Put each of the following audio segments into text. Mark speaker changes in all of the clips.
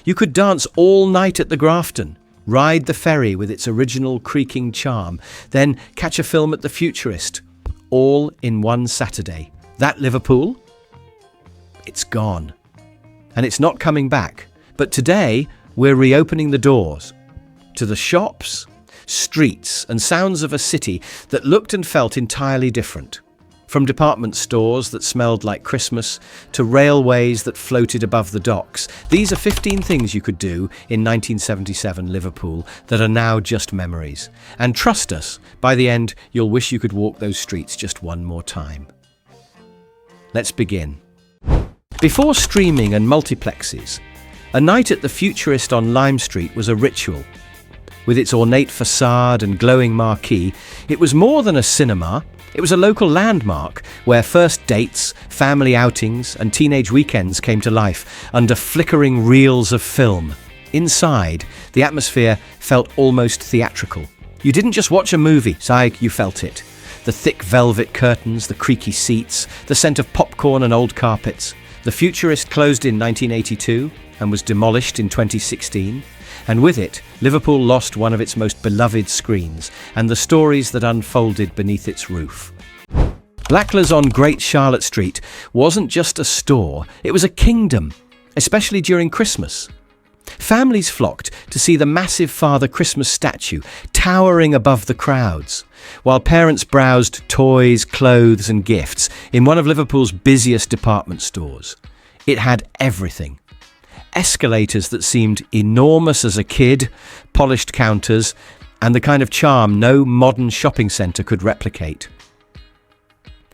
Speaker 1: You could dance all night at the Grafton, ride the ferry with its original creaking charm, then catch a film at the Futurist, all in one Saturday. That Liverpool? It's gone. And it's not coming back. But today, we're reopening the doors to the shops, streets, and sounds of a city that looked and felt entirely different. From department stores that smelled like Christmas to railways that floated above the docks, these are 15 things you could do in 1977 Liverpool that are now just memories. And trust us, by the end, you'll wish you could walk those streets just one more time. Let's begin. Before streaming and multiplexes, a night at the Futurist on Lime Street was a ritual. With its ornate facade and glowing marquee, it was more than a cinema. It was a local landmark where first dates, family outings, and teenage weekends came to life under flickering reels of film. Inside, the atmosphere felt almost theatrical. You didn't just watch a movie, you felt it. The thick velvet curtains, the creaky seats, the scent of popcorn and old carpets. The Futurist closed in 1982 and was demolished in 2016. And with it, Liverpool lost one of its most beloved screens and the stories that unfolded beneath its roof. Blackler's on Great Charlotte Street wasn't just a store, it was a kingdom, especially during Christmas. Families flocked to see the massive Father Christmas statue towering above the crowds, while parents browsed toys, clothes and gifts in one of Liverpool's busiest department stores. It had everything. Escalators that seemed enormous as a kid, polished counters, and the kind of charm no modern shopping centre could replicate.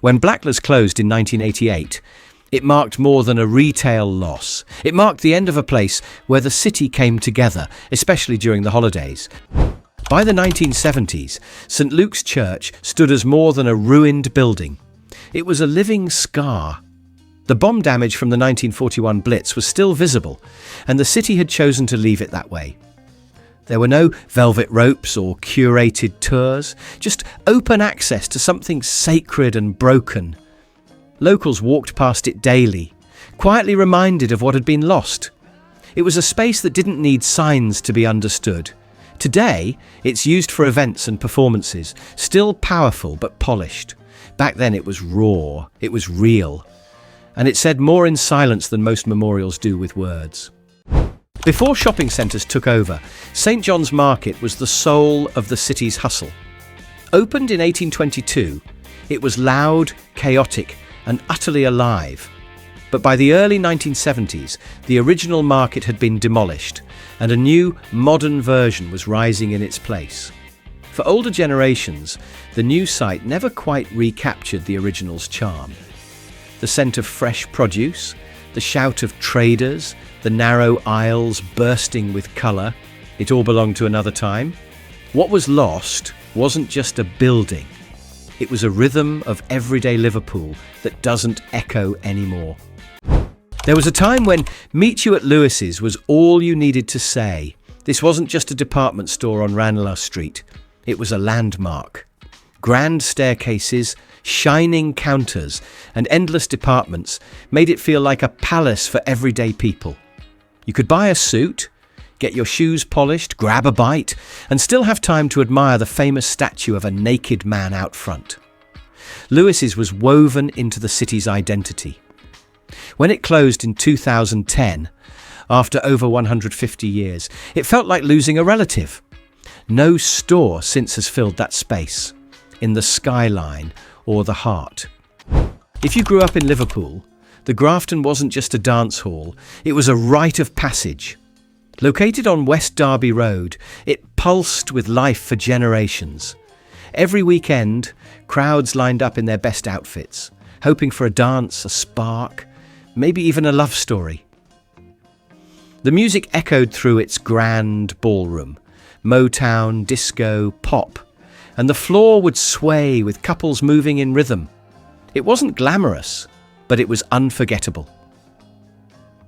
Speaker 1: When Blackler's closed in 1988, it marked more than a retail loss. It marked the end of a place where the city came together, especially during the holidays. By the 1970s, St Luke's Church stood as more than a ruined building. It was a living scar. The bomb damage from the 1941 Blitz was still visible, and the city had chosen to leave it that way. There were no velvet ropes or curated tours, just open access to something sacred and broken. Locals walked past it daily, quietly reminded of what had been lost. It was a space that didn't need signs to be understood. Today, it's used for events and performances, still powerful but polished. Back then it was raw, it was real. And it said more in silence than most memorials do with words. Before shopping centres took over, St John's Market was the soul of the city's hustle. Opened in 1822, it was loud, chaotic and utterly alive. But by the early 1970s, the original market had been demolished and a new, modern version was rising in its place. For older generations, the new site never quite recaptured the original's charm. The scent of fresh produce, the shout of traders, the narrow aisles bursting with colour, it all belonged to another time. What was lost wasn't just a building. It was a rhythm of everyday Liverpool that doesn't echo anymore. There was a time when meet you at Lewis's was all you needed to say. This wasn't just a department store on Ranelagh Street. It was a landmark. Grand staircases, shining counters and endless departments made it feel like a palace for everyday people. You could buy a suit, get your shoes polished, grab a bite, and still have time to admire the famous statue of a naked man out front. Lewis's was woven into the city's identity. When it closed in 2010, after over 150 years, it felt like losing a relative. No store since has filled that space, in the skyline or the heart. If you grew up in Liverpool, the Grafton wasn't just a dance hall, it was a rite of passage. Located on West Derby Road, it pulsed with life for generations. Every weekend, crowds lined up in their best outfits, hoping for a dance, a spark, maybe even a love story. The music echoed through its grand ballroom, Motown, disco, pop, and the floor would sway with couples moving in rhythm. It wasn't glamorous, but it was unforgettable.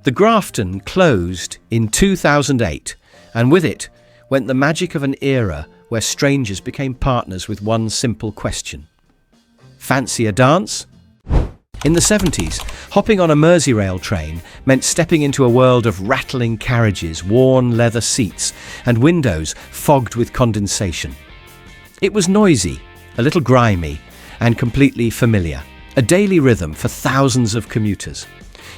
Speaker 1: The Grafton closed in 2008, and with it went the magic of an era where strangers became partners with one simple question. Fancy a dance? In the 70s, hopping on a Mersey Rail train meant stepping into a world of rattling carriages, worn leather seats, and windows fogged with condensation. It was noisy, a little grimy, and completely familiar, a daily rhythm for thousands of commuters.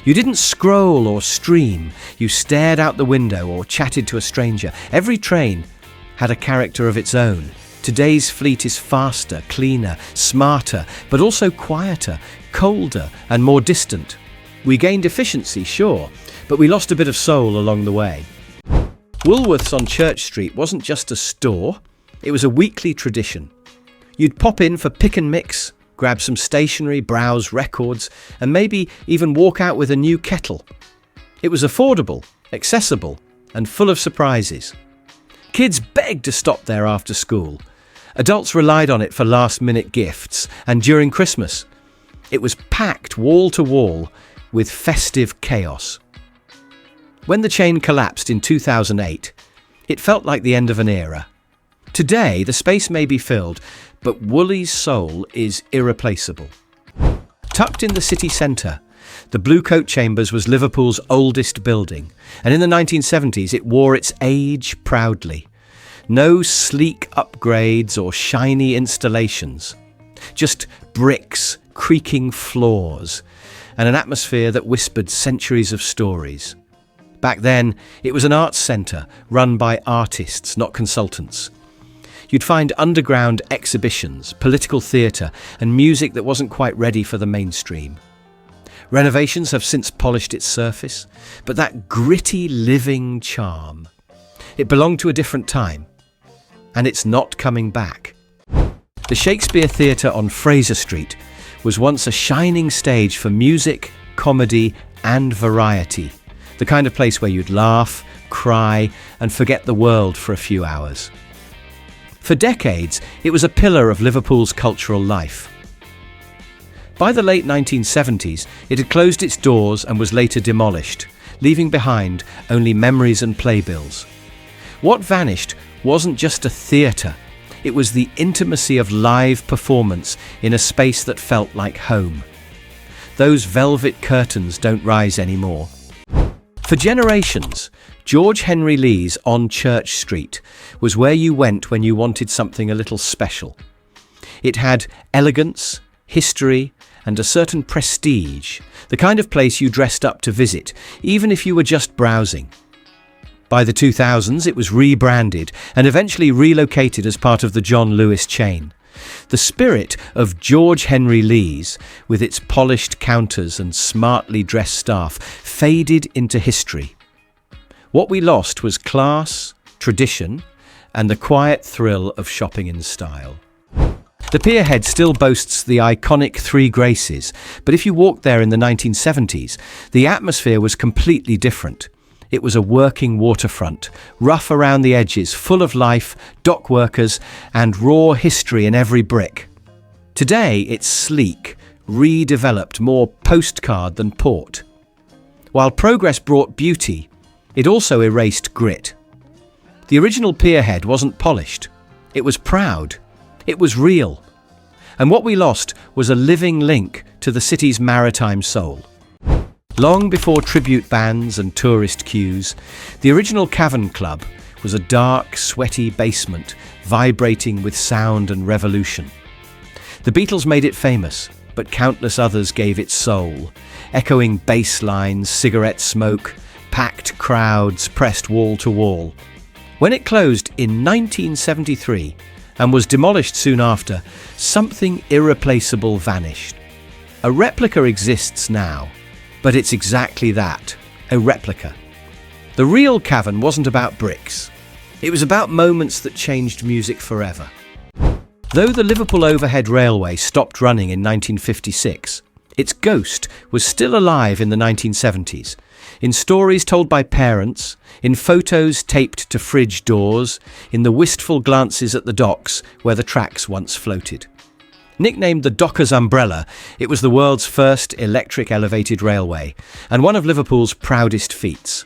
Speaker 1: You didn't scroll or stream, you stared out the window or chatted to a stranger. Every train had a character of its own. Today's fleet is faster, cleaner, smarter, but also quieter, colder and more distant. We gained efficiency, sure, but we lost a bit of soul along the way. Woolworths on Church Street wasn't just a store, it was a weekly tradition. You'd pop in for pick and mix, grab some stationery, browse records, and maybe even walk out with a new kettle. It was affordable, accessible, and full of surprises. Kids begged to stop there after school. Adults relied on it for last-minute gifts, and during Christmas, it was packed wall to wall with festive chaos. When the chain collapsed in 2008, it felt like the end of an era. Today, the space may be filled, but Woollies' soul is irreplaceable. Tucked in the city centre, the Blue Coat Chambers was Liverpool's oldest building, and in the 1970s it wore its age proudly. No sleek upgrades or shiny installations, just bricks, creaking floors, and an atmosphere that whispered centuries of stories. Back then, it was an arts centre run by artists, not consultants. You'd find underground exhibitions, political theatre, and music that wasn't quite ready for the mainstream. Renovations have since polished its surface, but that gritty living charm, it belonged to a different time, and it's not coming back. The Shakespeare Theater on Fraser Street was once a shining stage for music, comedy, and variety, the kind of place where you'd laugh, cry, and forget the world for a few hours. For decades, it was a pillar of Liverpool's cultural life. By the late 1970s, it had closed its doors and was later demolished, leaving behind only memories and playbills. What vanished wasn't just a theatre, it was the intimacy of live performance in a space that felt like home. Those velvet curtains don't rise anymore. For generations, George Henry Lee's On Church Street was where you went when you wanted something a little special. It had elegance, history, and a certain prestige, the kind of place you dressed up to visit, even if you were just browsing. By the 2000s, it was rebranded and eventually relocated as part of the John Lewis chain. The spirit of George Henry Lee's, with its polished counters and smartly dressed staff, faded into history. What we lost was class, tradition, and the quiet thrill of shopping in style. The Pierhead still boasts the iconic Three Graces, but if you walked there in the 1970s, the atmosphere was completely different. It was a working waterfront, rough around the edges, full of life, dock workers, and raw history in every brick. Today, it's sleek, redeveloped, more postcard than port. While progress brought beauty, it also erased grit. The original Pierhead wasn't polished. It was proud. It was real. And what we lost was a living link to the city's maritime soul. Long before tribute bands and tourist queues, the original Cavern Club was a dark, sweaty basement vibrating with sound and revolution. The Beatles made it famous, but countless others gave it soul, echoing bass lines, cigarette smoke, packed crowds pressed wall to wall. When it closed in 1973 and was demolished soon after, something irreplaceable vanished. A replica exists now, but it's exactly that, a replica. The real Cavern wasn't about bricks. It was about moments that changed music forever. Though the Liverpool Overhead Railway stopped running in 1956, its ghost was still alive in the 1970s, in stories told by parents, in photos taped to fridge doors, in the wistful glances at the docks where the tracks once floated. Nicknamed the Docker's Umbrella, it was the world's first electric elevated railway, and one of Liverpool's proudest feats.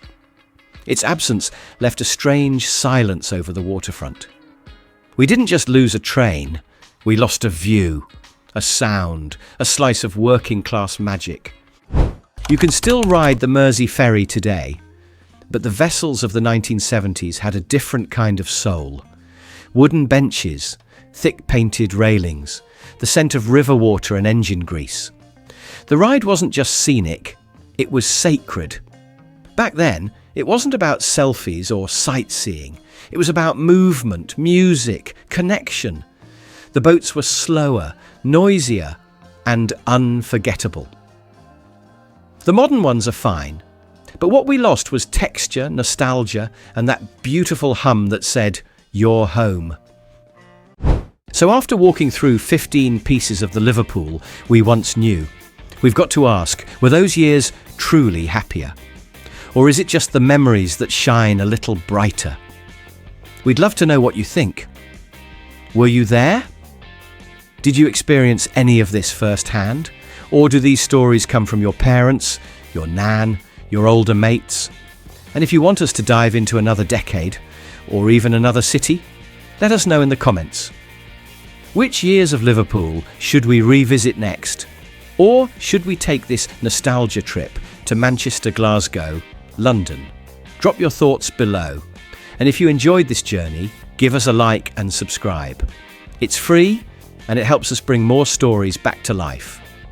Speaker 1: Its absence left a strange silence over the waterfront. We didn't just lose a train, we lost a view. a sound, a slice of working-class magic. You can still ride the Mersey Ferry today, but the vessels of the 1970s had a different kind of soul. Wooden benches, thick painted railings, the scent of river water and engine grease. The ride wasn't just scenic, it was sacred. Back then, it wasn't about selfies or sightseeing. It was about movement, music, connection. The boats were slower, noisier, and unforgettable. The modern ones are fine, but what we lost was texture, nostalgia, and that beautiful hum that said, "You're home." So after walking through 15 pieces of the Liverpool we once knew, we've got to ask, were those years truly happier? Or is it just the memories that shine a little brighter? We'd love to know what you think. Were you there? Did you experience any of this firsthand? Or do these stories come from your parents, your nan, your older mates? And if you want us to dive into another decade, or even another city, let us know in the comments. Which years of Liverpool should we revisit next? Or should we take this nostalgia trip to Manchester, Glasgow, London? Drop your thoughts below. And if you enjoyed this journey, give us a like and subscribe. It's free and it helps us bring more stories back to life.